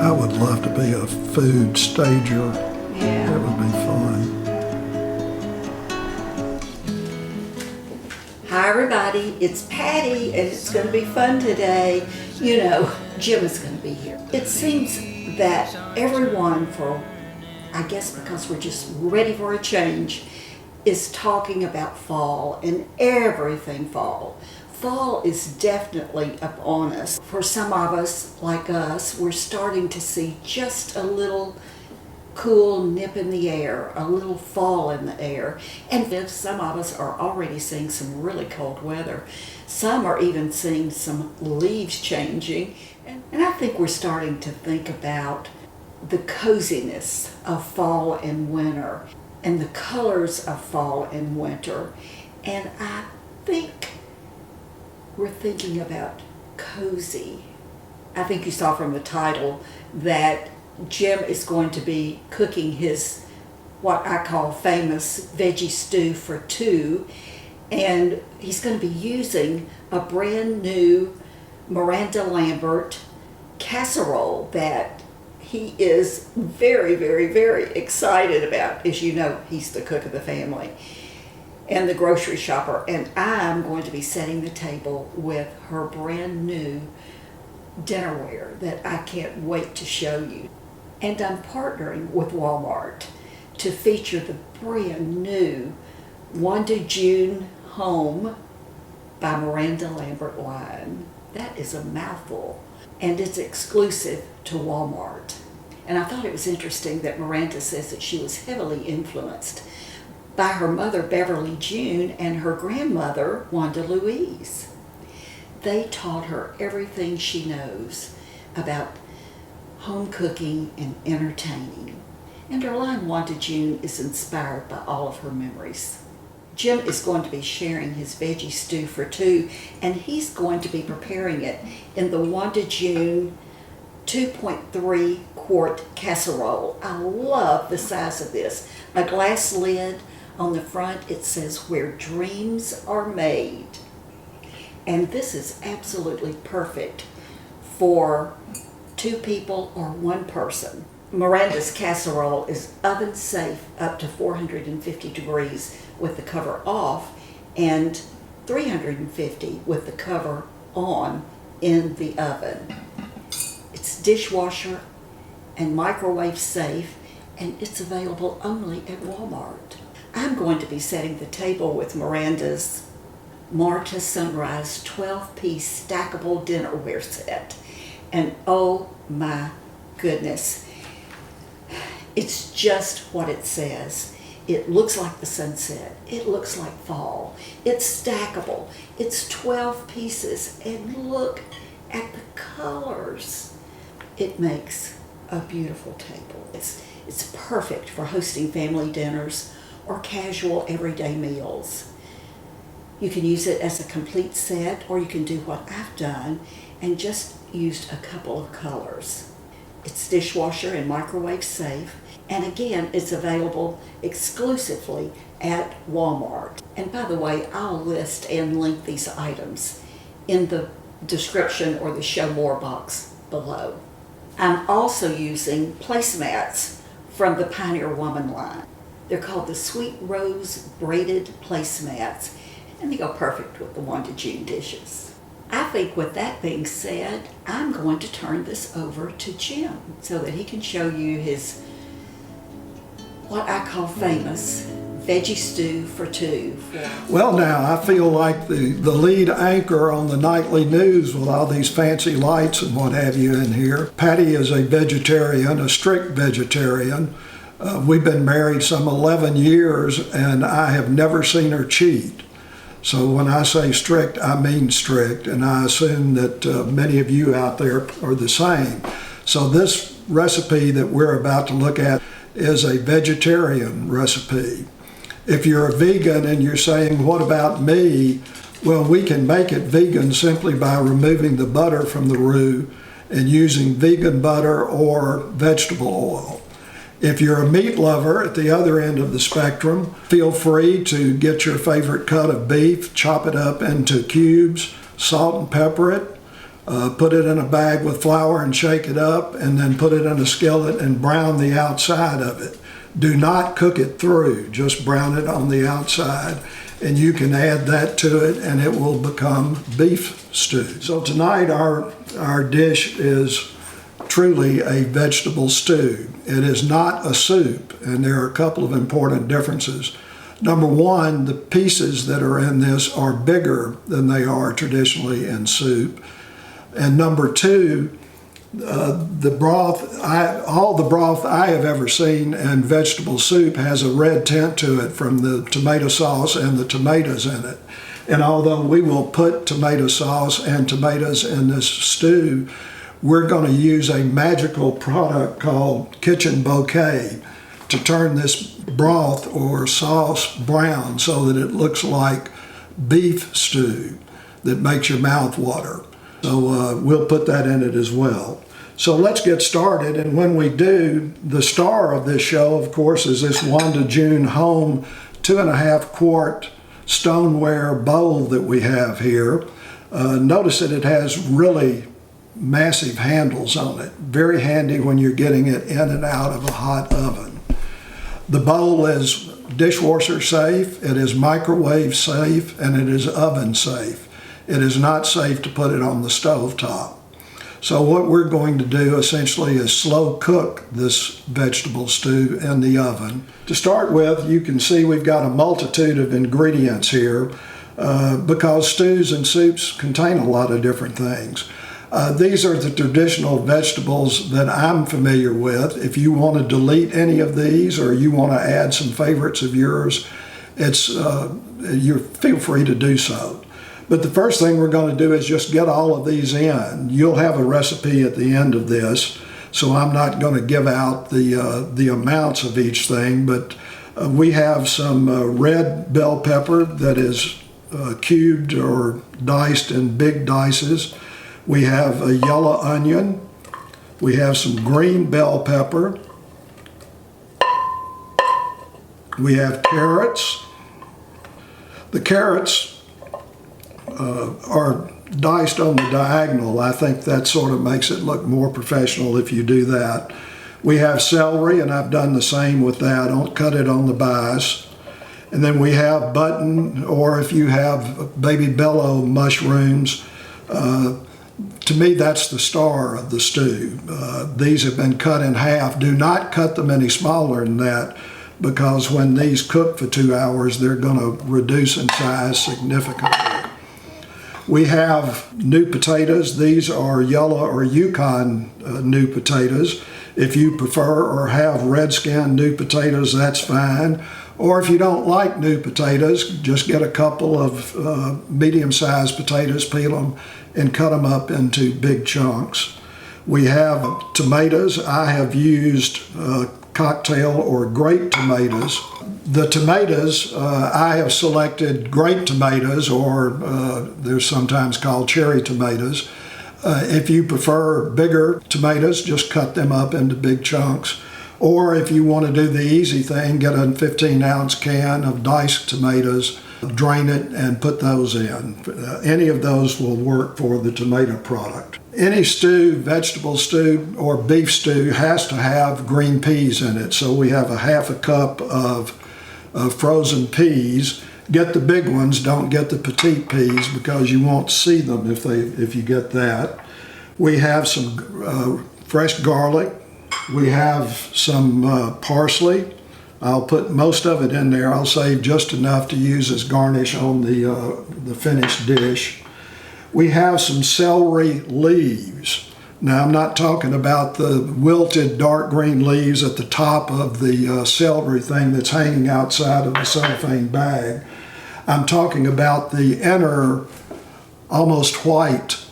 I would love to be a food stager. Yeah. That would be fun. Hi everybody, it's Patty and it's going to be fun today. You know, Jim is going to be here. It seems that everyone, I guess because we're just ready for a change, is talking about fall and everything fall. Fall is definitely upon us. For some of us, like us, we're starting to see just a little cool nip in the air, a little fall in the air. And then some of us are already seeing some really cold weather. Some are even seeing some leaves changing. And I think we're starting to think about the coziness of fall and winter and the colors of fall and winter. And I think we're thinking about cozy. I think you saw from the title that Jim is going to be cooking his, what I call famous veggie stew for two, and he's going to be using a brand new Miranda Lambert casserole that he is very, very, very excited about. As you know, he's the cook of the family and the grocery shopper, and I'm going to be setting the table with her brand new dinnerwear that I can't wait to show you. And I'm partnering with Walmart to feature the brand new Wanda June Home by Miranda Lambert line. That is a mouthful, and it's exclusive to Walmart. And I thought it was interesting that Miranda says that she was heavily influenced by her mother Beverly June and her grandmother Wanda Louise. They taught her everything she knows about home cooking and entertaining. And her line Wanda June is inspired by all of her memories. Jim is going to be sharing his veggie stew for two, and he's going to be preparing it in the Wanda June 2.3 quart casserole. I love the size of this. A glass lid. On the front it says "Where Dreams Are Made." And this is absolutely perfect for two people or one person. Miranda's casserole is oven safe up to 450 degrees with the cover off and 350 with the cover on in the oven. It's dishwasher and microwave safe, and it's available only at Walmart. I'm going to be setting the table with Miranda's Marta Sunrise 12-piece stackable dinnerware set. And oh my goodness, it's just what it says. It looks like the sunset. It looks like fall. It's stackable. It's 12 pieces, and look at the colors. It makes a beautiful table. It's perfect for hosting family dinners or casual everyday meals. You can use it as a complete set, or you can do what I've done and just used a couple of colors. It's dishwasher and microwave safe, and again, it's available exclusively at Walmart. And by the way, I'll list and link these items in the description or the show more box below. I'm also using placemats from the Pioneer Woman line. They're called the Sweet Rose Braided Placemats, and they go perfect with the Wanda June dishes. I think with that being said, I'm going to turn this over to Jim so that he can show you his, what I call famous, veggie stew for two. Well, now I feel like the lead anchor on the nightly news with all these fancy lights and what have you in here. Patty is a vegetarian, a strict vegetarian. We've been married some 11 years, and I have never seen her cheat. So when I say strict, I mean strict, and I assume that many of you out there are the same. So this recipe that we're about to look at is a vegetarian recipe. If you're a vegan and you're saying, what about me? Well, we can make it vegan simply by removing the butter from the roux and using vegan butter or vegetable oil. If you're a meat lover at the other end of the spectrum, feel free to get your favorite cut of beef, chop it up into cubes, salt and pepper it, Put it in a bag with flour and shake it up, and then put it in a skillet and brown the outside of it. Do not cook it through, just brown it on the outside. And you can add that to it and it will become beef stew. So tonight our dish is truly a vegetable stew. It is not a soup, and there are a couple of important differences. Number one, the pieces that are in this are bigger than they are traditionally in soup. And number two, the broth, all the broth I have ever seen in vegetable soup has a red tint to it from the tomato sauce and the tomatoes in it. And although we will put tomato sauce and tomatoes in this stew, we're going to use a magical product called Kitchen Bouquet to turn this broth or sauce brown so that it looks like beef stew that makes your mouth water. So we'll put that in it as well. So let's get started, and when we do, the star of this show, of course, is this Wanda June Home 2.5 quart stoneware bowl that we have here. Notice that it has really massive handles on it. Very handy when you're getting it in and out of a hot oven. The bowl is dishwasher safe, it is microwave safe, and it is oven safe. It is not safe to put it on the stove top. So what we're going to do essentially is slow cook this vegetable stew in the oven. To start with, you can see we've got a multitude of ingredients here because stews and soups contain a lot of different things. These are the traditional vegetables that I'm familiar with. If you want to delete any of these or you want to add some favorites of yours, you feel free to do so. But the first thing we're going to do is just get all of these in. You'll have a recipe at the end of this, so I'm not going to give out the amounts of each thing, but we have some red bell pepper that is cubed or diced in big dices. We have a yellow onion. We have some green bell pepper. We have carrots. The carrots are diced on the diagonal. I think that sort of makes it look more professional if you do that. We have celery, and I've done the same with that. Don't cut it on the bias. And then we have button, or if you have baby bello mushrooms, to me that's the star of the stew. These have been cut in half. Do not cut them any smaller than that, because when these cook for 2 hours, they're going to reduce in size significantly. We have new potatoes. These are yellow or yukon new potatoes. If you prefer or have red skin new potatoes, that's fine. Or if you don't like new potatoes, just get a couple of medium-sized potatoes, peel them, and cut them up into big chunks. We have tomatoes. I have used cocktail or grape tomatoes. The tomatoes, I have selected grape tomatoes, or they're sometimes called cherry tomatoes. If you prefer bigger tomatoes, just cut them up into big chunks. Or if you want to do the easy thing, get a 15-ounce can of diced tomatoes, drain it, and put those in. Any of those will work for the tomato product. Any stew, vegetable stew or beef stew, has to have green peas in it. So we have a half a cup of frozen peas. Get the big ones, don't get the petite peas, because you won't see them if you get that. We have some fresh garlic. We have some parsley. I'll put most of it in there. I'll save just enough to use as garnish on the finished dish. We have some celery leaves. Now, I'm not talking about the wilted dark green leaves at the top of the celery thing that's hanging outside of the cellophane bag. I'm talking about the inner, almost white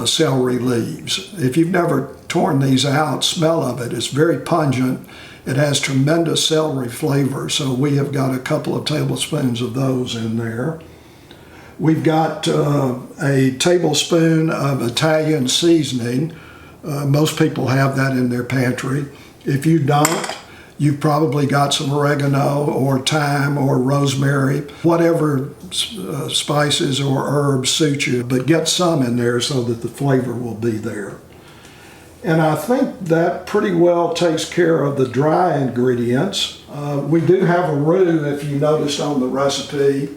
celery leaves. If you've never torn these out, smell of it. It's very pungent. It has tremendous celery flavor, so we have got a couple of tablespoons of those in there. We've got a tablespoon of Italian seasoning. Most people have that in their pantry. If you don't, You've probably got some oregano or thyme or rosemary, whatever spices or herbs suit you, but get some in there so that the flavor will be there. And I think that pretty well takes care of the dry ingredients. We do have a roux, if you noticed on the recipe.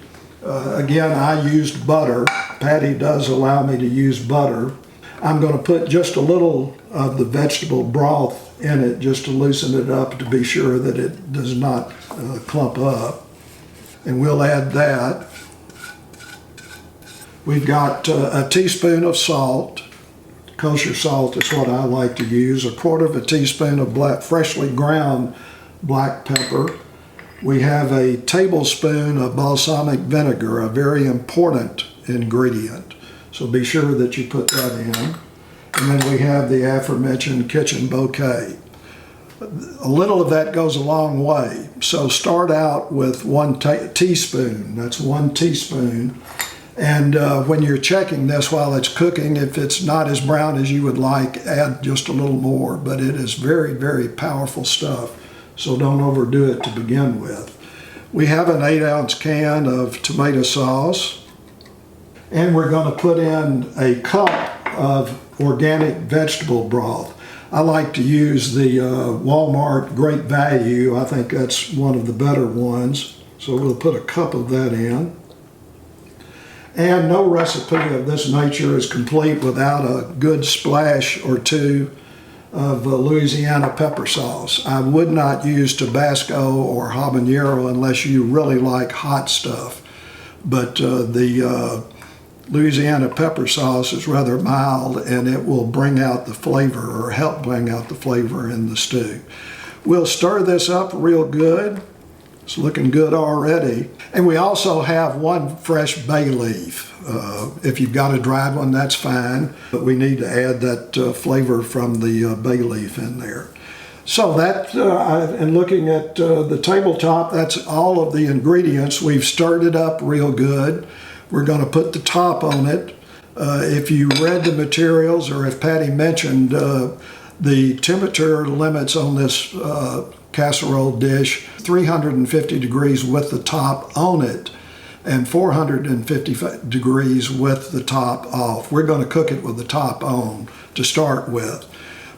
Again, I used butter. Patti does allow me to use butter. I'm going to put just a little of the vegetable broth in it just to loosen it up to be sure that it does not clump up. And we'll add that. We've got a teaspoon of salt. Kosher salt is what I like to use. A quarter of a teaspoon of freshly ground black pepper. We have a tablespoon of balsamic vinegar, a very important ingredient. So be sure that you put that in. And then we have the aforementioned kitchen bouquet. A little of that goes a long way. So start out with 1 teaspoon. That's 1 teaspoon. And when you're checking this while it's cooking, if it's not as brown as you would like, add just a little more. But it is very, very powerful stuff. So don't overdo it to begin with. We have an 8-ounce can of tomato sauce. And we're going to put in a cup of organic vegetable broth. I like to use the Walmart Great Value. I think that's one of the better ones. So we'll put a cup of that in. And no recipe of this nature is complete without a good splash or two of Louisiana pepper sauce. I would not use Tabasco or habanero unless you really like hot stuff. But the Louisiana pepper sauce is rather mild and it will bring out the flavor or help bring out the flavor in the stew. We'll stir this up real good. It's looking good already. And we also have 1 fresh bay leaf. If you've got a dried one, that's fine, but we need to add that flavor from the bay leaf in there. So that, and looking at the tabletop, that's all of the ingredients. We've stirred it up real good. We're going to put the top on it. If you read the materials, or if Patti mentioned, the temperature limits on this casserole dish, 350 degrees with the top on it, and 450 degrees with the top off. We're going to cook it with the top on to start with.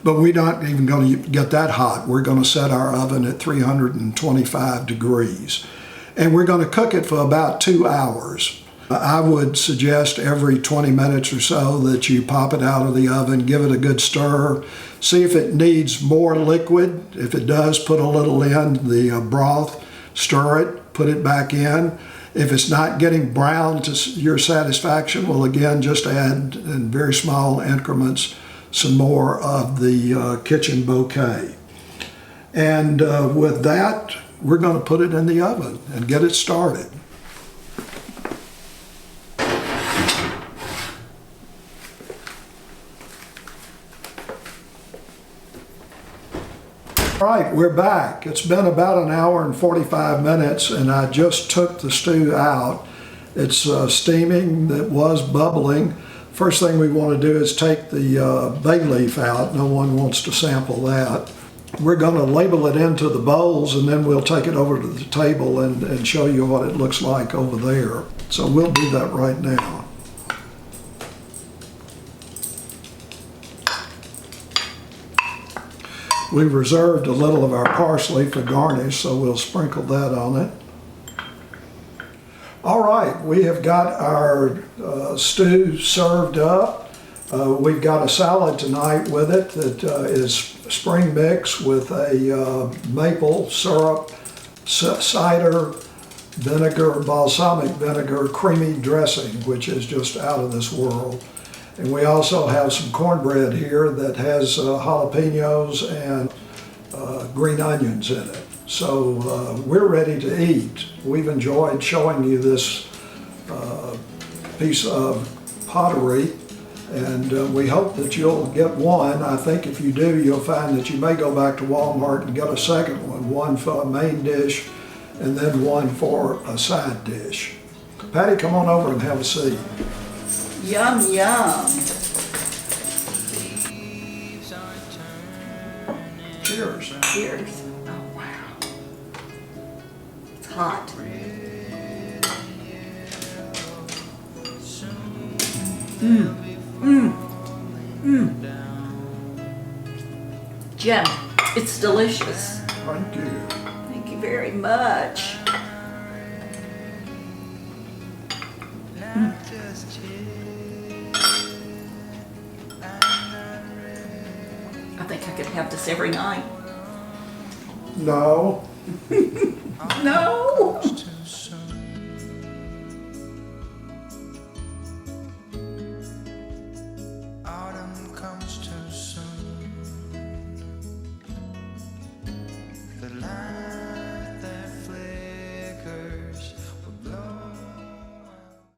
But we're not even going to get that hot. We're going to set our oven at 325 degrees. And we're going to cook it for about 2 hours. I would suggest every 20 minutes or so that you pop it out of the oven, give it a good stir, see if it needs more liquid. If it does, put a little in the broth, stir it, put it back in. If it's not getting brown to your satisfaction, well, again, just add in very small increments some more of the kitchen bouquet. And with that, we're going to put it in the oven and get it started. All right, we're back. It's been about 1 hour and 45 minutes, and I just took the stew out. It's steaming, it was bubbling. First thing we want to do is take the bay leaf out. No one wants to sample that. We're going to label it into the bowls, and then we'll take it over to the table and show you what it looks like over there. So we'll do that right now. We've reserved a little of our parsley for garnish, so we'll sprinkle that on it. All right, we have got our stew served up. We've got a salad tonight with it that is spring mix with a maple syrup, cider vinegar, balsamic vinegar, creamy dressing, which is just out of this world. And we also have some cornbread here that has jalapenos and green onions in it. So we're ready to eat. We've enjoyed showing you this piece of pottery, and we hope that you'll get one. I think if you do, you'll find that you may go back to Walmart and get a second one for a main dish and then one for a side dish. Patti, come on over and have a seat. Yum, yum. Cheers. Cheers. Oh, wow. hot. Jim, it's delicious. Thank you. Thank you very much. I think I could have this every night. No. No.